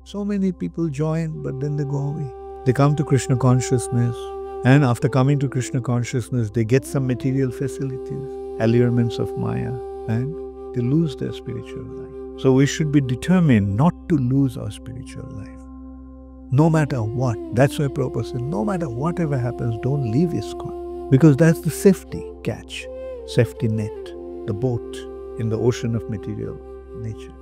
So many people join, but then they go away. They come to Krishna consciousness, and after coming to Krishna consciousness, they get some material facilities, allurements of Maya, and they lose their spiritual life. So we should be determined not to lose our spiritual life. No matter what. That's why Prabhupada said, no matter whatever happens, don't leave ISKCON. Because that's the safety catch, safety net, the boat in the ocean of material nature.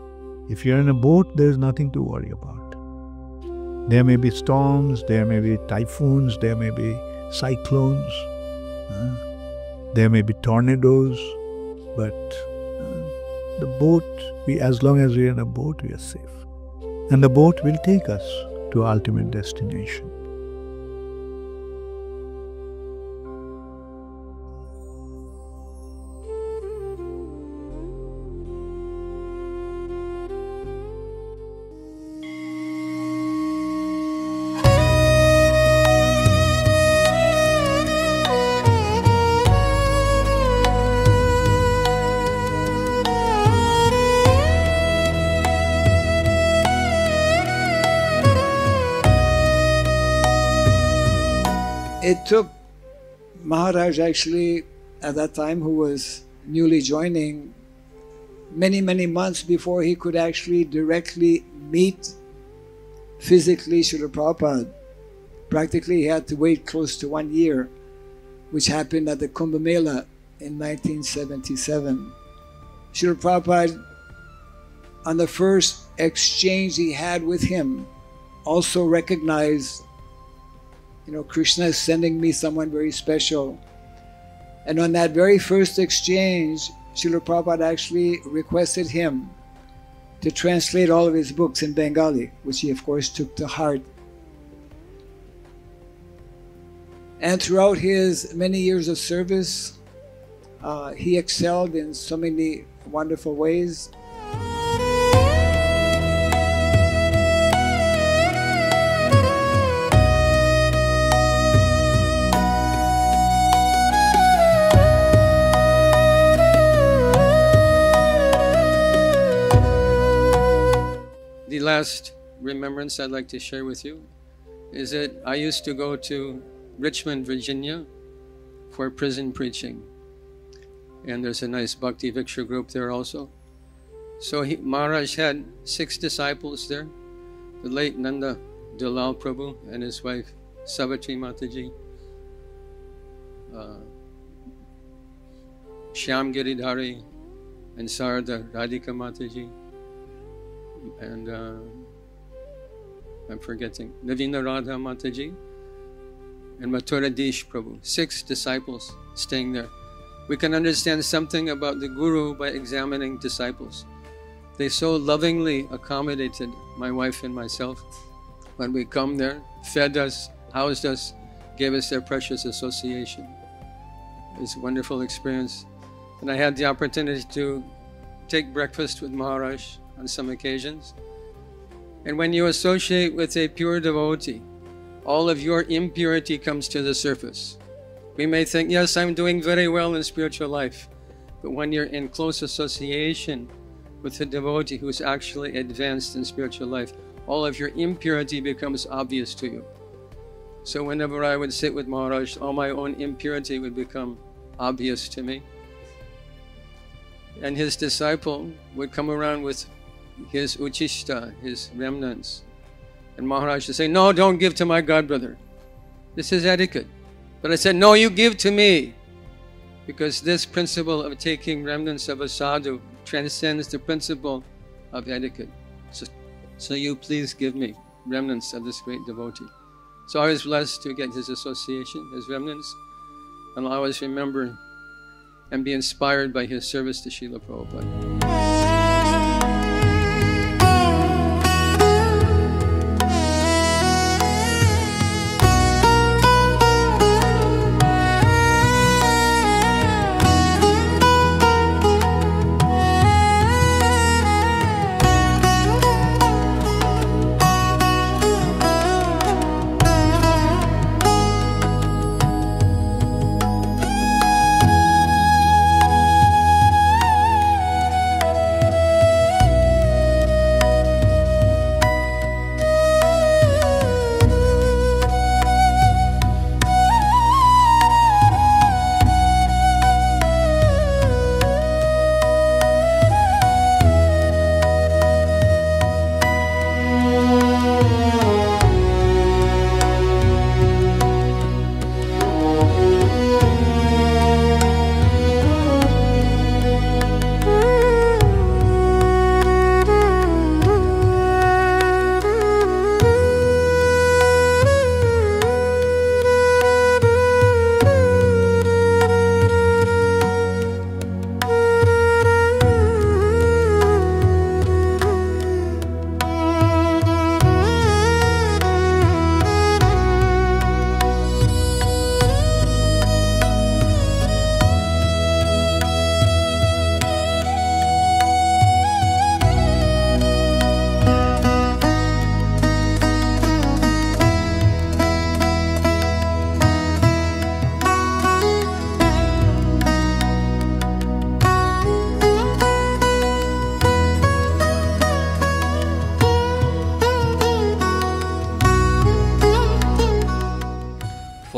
If you're in a boat, there's nothing to worry about. There may be storms, there may be typhoons, there may be cyclones, there may be tornadoes, but the boat, as long as we're in a boat, we are safe. And the boat will take us to our ultimate destination. It took Maharaj actually at that time, who was newly joining, many months before he could actually directly meet physically Srila Prabhupada. Practically he had to wait close to 1 year, which happened at the Kumbh Mela in 1977. Srila Prabhupada, on the first exchange he had with him, also recognized, Krishna is sending me someone very special. And on that very first exchange, Srila Prabhupada actually requested him to translate all of his books in Bengali, which he of course took to heart. And throughout his many years of service, he excelled in so many wonderful ways. The last remembrance I'd like to share with you is that I used to go to Richmond, Virginia for prison preaching. And there's a nice Bhakti Viksha group there also. So Maharaj had 6 disciples there. The late Nanda Dalal Prabhu and his wife Savitri Mataji, Shyam Giridhari and Sarada Radhika Mataji, and I'm forgetting, Navina Radha Mataji and Mathuradish Prabhu. 6 disciples staying there. We can understand something about the Guru by examining disciples. They so lovingly accommodated my wife and myself when we come there, fed us, housed us, gave us their precious association. It was a wonderful experience. And I had the opportunity to take breakfast with Maharaj on some occasions. And when you associate with a pure devotee, all of your impurity comes to the surface. We may think, yes, I'm doing very well in spiritual life. But when you're in close association with a devotee who's actually advanced in spiritual life, all of your impurity becomes obvious to you. So whenever I would sit with Maharaj, all my own impurity would become obvious to me. And his disciple would come around with his uchishta, his remnants. And Maharaj would say, no, don't give to my godbrother. This is etiquette. But I said, no, you give to me. Because this principle of taking remnants of a sadhu transcends the principle of etiquette. So you please give me remnants of this great devotee. So I was blessed to get his association, his remnants. And I'll always remember and be inspired by his service to Srila Prabhupada.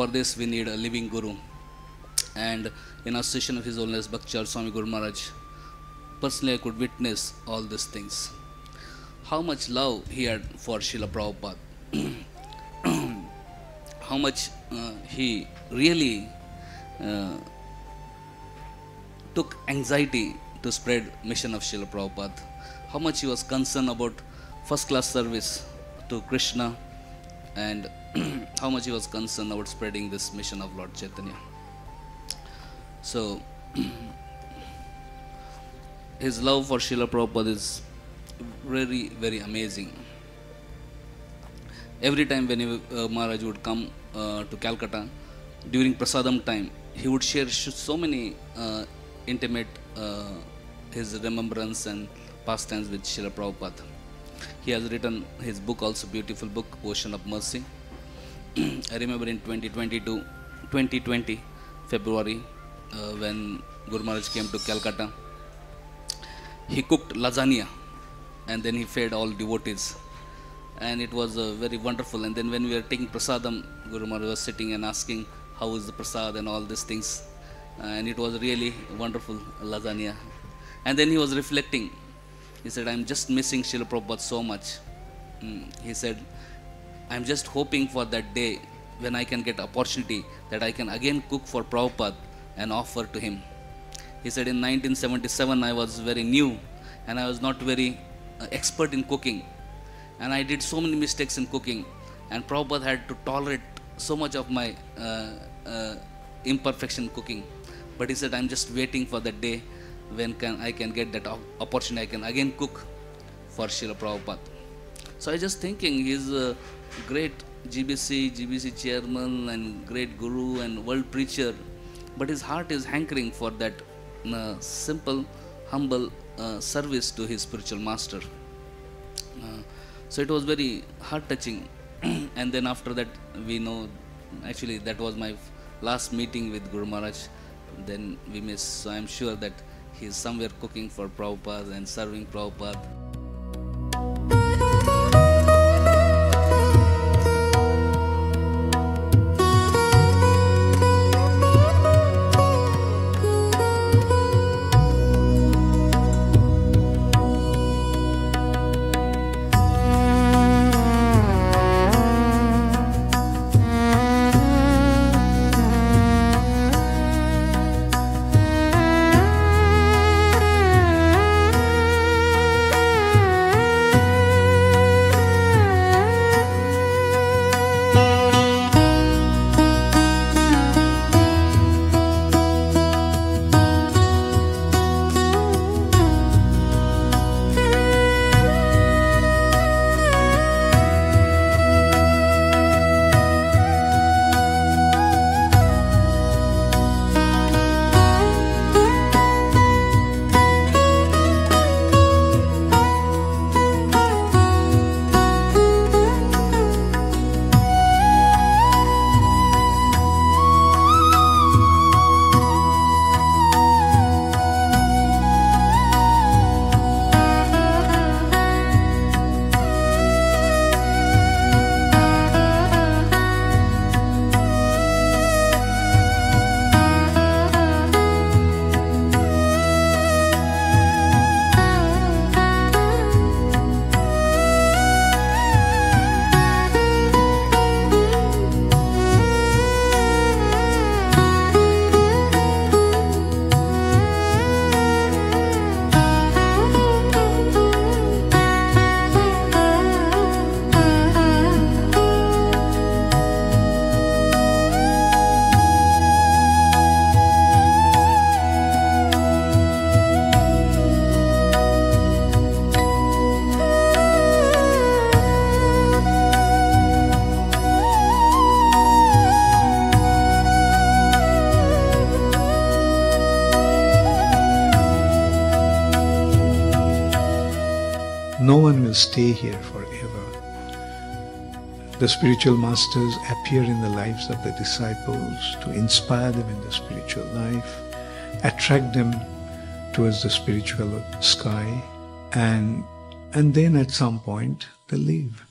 for this we need a living Guru. And in association of His Holiness Bhakti Charu Swami Guru Maharaj, personally I could witness all these things. How much love he had for Srila Prabhupada. How much he really took anxiety to spread mission of Srila Prabhupada. How much he was concerned about first class service to Krishna, and how much he was concerned about spreading this mission of Lord Chaitanya. So his love for Srila Prabhupada is very, very amazing. Every time when Maharaj would come to Calcutta, during Prasadam time, he would share so many intimate his remembrance and pastimes with Srila Prabhupada. He has written his book also, beautiful book, Ocean of Mercy. I remember in 2020 February, when Guru Maharaj came to Calcutta, he cooked lasagna and then he fed all devotees, and it was very wonderful. And then when we were taking prasadam, Guru Maharaj was sitting and asking how is the prasad and all these things, and it was really wonderful lasagna. And then he was reflecting. He said, I'm just missing Srila Prabhupada so much. He said, I'm just hoping for that day when I can get opportunity that I can again cook for Prabhupada and offer to him. He said, in 1977 I was very new and I was not very expert in cooking, and I did so many mistakes in cooking, and Prabhupada had to tolerate so much of my imperfection in cooking. But he said, I'm just waiting for that day when I can get that opportunity, I can again cook for Srila Prabhupada. So I was just thinking, he's a great GBC chairman and great guru and world preacher, but his heart is hankering for that simple, humble service to his spiritual master. So it was very heart-touching. And then after that, we know, actually that was my last meeting with Guru Maharaj. Then we missed. So I am sure that he is somewhere cooking for Prabhupada and serving Prabhupada. No one will stay here forever. The spiritual masters appear in the lives of the disciples to inspire them in the spiritual life, attract them towards the spiritual sky, and then at some point they leave.